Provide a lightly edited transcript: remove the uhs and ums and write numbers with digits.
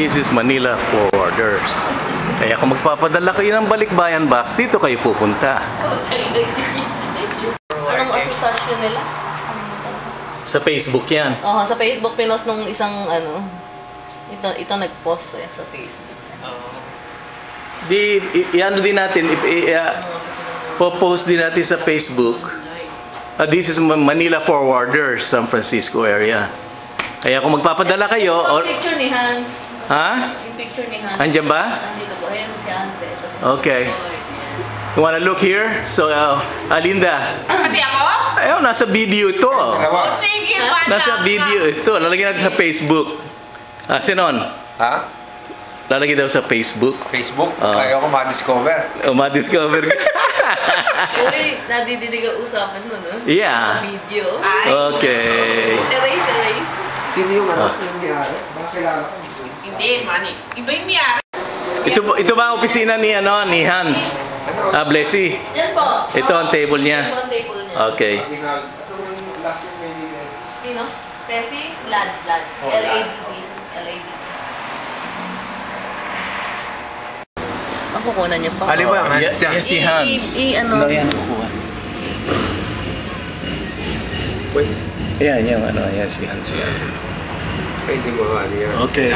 This is Manila Forwarders. Kaya kung magpapadala kayo ng balikbayan box, dito kayo pupunta. Anong asosasyon nila? Sa Facebook yan. Oo, sa Facebook pinost nung isang ano. Ito nag-post sa Facebook. I-ano din natin, po-post din natin sa Facebook. This is Manila Forwarders, San Francisco area. Kaya kung magpapadala kayo... Yung picture ni Hans. Ha? Yung picture ni Hans. Andiyan ba? Nandito po. Ayan si Hans. Okay. You wanna look here? So, Alinda. Pati ako? Ayun, nasa video ito. Sige, bata. Nasa video ito. Lalagyan natin sa Facebook. Sinon? Ha? Lalagyan daw sa Facebook. Facebook? Ayaw ko ma-discover. Ma-discover ka. Uy, nadidinig ang usapan mo, no? Yeah. Video. Okay. Erase. Sino yung ano? Yung may-ari? Baka kilala ko. Hindi, mani. Iba yung miyari. Ito ba ang opisina ni Hans? Blessy. Yan po. Ito ang table niya. Ito ang table niya. Okay. Sino? Pesi? Vlad. L-A-D-D. Ang kukunan niya pa. Ali ba? Yan si Hans. Ano? Yan ang kukuha. Yan, yan si Hans yan. Pwede mo ano yan. Okay.